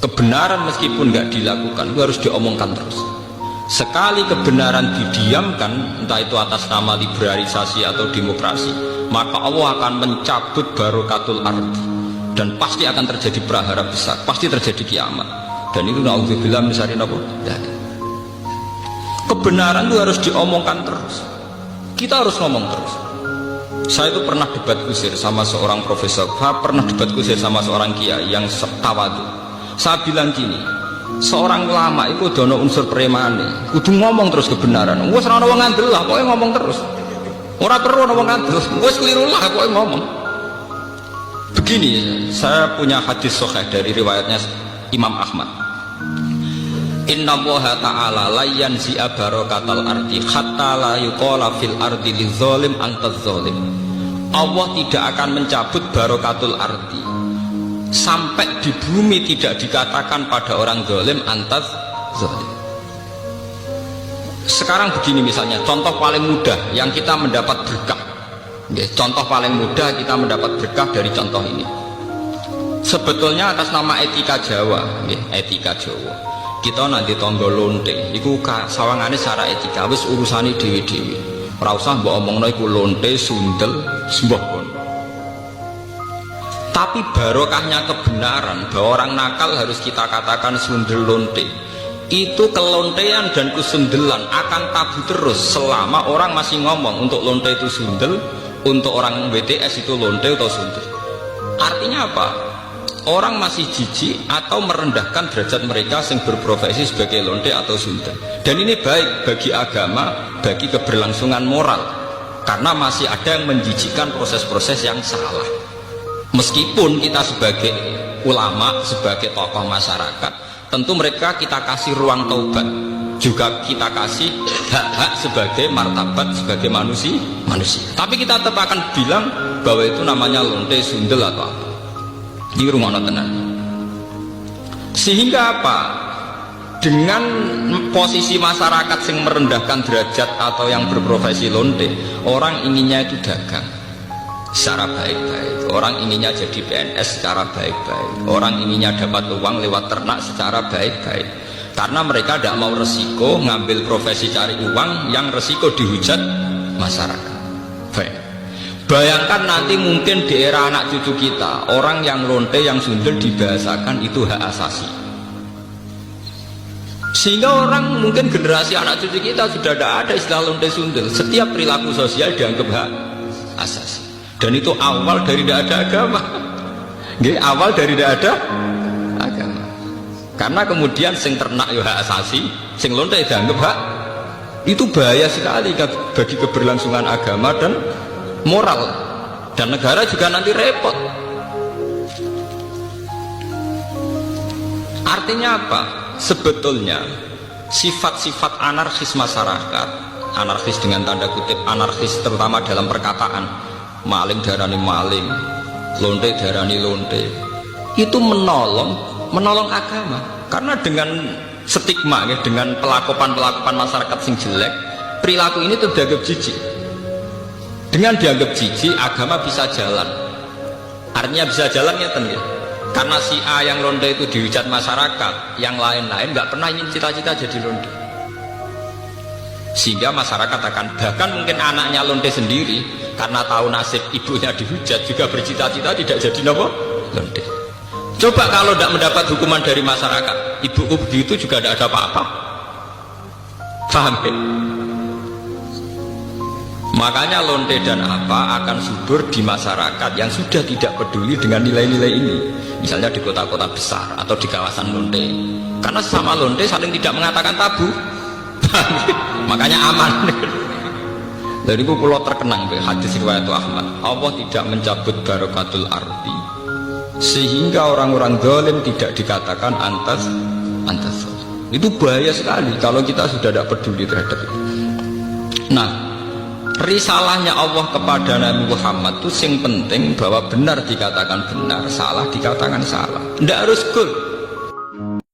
Kebenaran meskipun nggak dilakukan itu harus diomongkan terus. Sekali kebenaran didiamkan, entah itu atas nama liberalisasi atau demokrasi, maka Allah akan mencabut barokatul ardi, dan pasti akan terjadi prahara besar, pasti terjadi kiamat. Dan itu naudzubillah min syarri apa? Kebenaran itu harus diomongkan terus. Kita harus ngomong terus. Saya itu pernah debat kusir sama seorang profesor, pernah debat kusir sama seorang kiai yang tawadu. Saya bilang gini, seorang ulama itu dono unsur premane, kudu ngomong terus kebenaran. Wes ora ono wong ngandel lah, pokoke ngomong terus. Ora perlu ono wong ngandel, wes keliru lah pokoke ngomong. Begini, saya punya hadis sahih dari riwayatnya Imam Ahmad. Inna Allaha ta'ala la yanzi'a barakatal ardi hatta la yuqala fil ardi lizalim antaz zalim. Allah tidak akan mencabut barakatul ardi sampai di bumi tidak dikatakan pada orang zalim antaz zalim. Sekarang begini misalnya, contoh paling mudah yang kita mendapat berkah. Contoh paling mudah kita mendapat berkah dari contoh ini. Sebetulnya atas nama etika Jawa, etika Jawa. Kita nanti tonggo lonte, iku sawangane secara etika, wis urusane dewi-dewi. Ora usah mbok omongno iku lonte, sundel, sembah kon. Tapi barokahnya kebenaran bahwa orang nakal harus kita katakan sundel lonte. Itu kelontean dan kesundelan akan tabu terus selama orang masih ngomong untuk lonte itu sundel, untuk orang WTS itu lonte atau sundel. Artinya apa? Orang masih jijik atau merendahkan derajat mereka yang berprofesi sebagai lonte atau sundel. Dan ini baik bagi agama, bagi keberlangsungan moral, karena masih ada yang menjijikkan proses-proses yang salah. Meskipun kita sebagai ulama, sebagai tokoh masyarakat, tentu mereka kita kasih ruang taubat, juga kita kasih hak-hak sebagai martabat, sebagai manusia. Tapi kita tetap akan bilang bahwa itu namanya lonte, sundel atau apa. Ini rumah tenan. Sehingga apa? Dengan posisi masyarakat yang merendahkan derajat atau yang berprofesi lonte, orang inginnya itu dagang secara baik-baik, orang inginnya jadi PNS secara baik-baik, orang inginnya dapat uang lewat ternak secara baik-baik, karena mereka tidak mau resiko ngambil profesi cari uang yang resiko dihujat masyarakat. Baik. Bayangkan nanti mungkin di era anak cucu kita, orang yang lonte, yang sundel dibahasakan itu hak asasi. Sehingga orang mungkin generasi anak cucu kita sudah tidak ada istilah lonte sundel. Setiap perilaku sosial dianggap hak asasi. Dan itu awal dari tidak ada agama. Awal dari tidak ada agama. Karena kemudian sing ternak ya hak asasi, sing lonte dianggap hak. Itu bahaya sekali bagi keberlangsungan agama dan moral, dan negara juga nanti repot. Artinya apa? Sebetulnya sifat-sifat anarkis masyarakat, anarkis dengan tanda kutip anarkis terutama dalam perkataan, maling darani maling, lonte darani lonte, itu menolong agama. Karena dengan stigma, dengan pelakupan masyarakat sing jelek, perilaku ini terdianggap jijik. Dengan dianggap jijik, agama bisa jalan. Artinya bisa jalan ya ten, karena si A yang lonte itu dihujat masyarakat, yang lain-lain nggak pernah ingin cita-cita jadi lonte. Sehingga masyarakat akan, bahkan mungkin anaknya lonte sendiri, karena tahu nasib ibunya dihujat, juga bercita-cita tidak jadi lonte. Coba kalau tidak mendapat hukuman dari masyarakat, ibuku begitu juga tidak ada apa-apa. Paham ya? Makanya lonte dan apa akan subur di masyarakat yang sudah tidak peduli dengan nilai-nilai ini. Misalnya di kota-kota besar atau di kawasan lonte, karena sesama lonte saling tidak mengatakan tabu. Makanya aman. Dari itu pulau terkenang hadis riwayat Ahmad, Allah tidak mencabut barokatul ardi sehingga orang-orang zalim tidak dikatakan antas. Itu bahaya sekali kalau kita sudah tidak peduli terhadap itu. Nah, risalahnya Allah kepada Nabi Muhammad itu yang penting bahwa benar dikatakan benar, salah dikatakan salah. Tidak harus gol.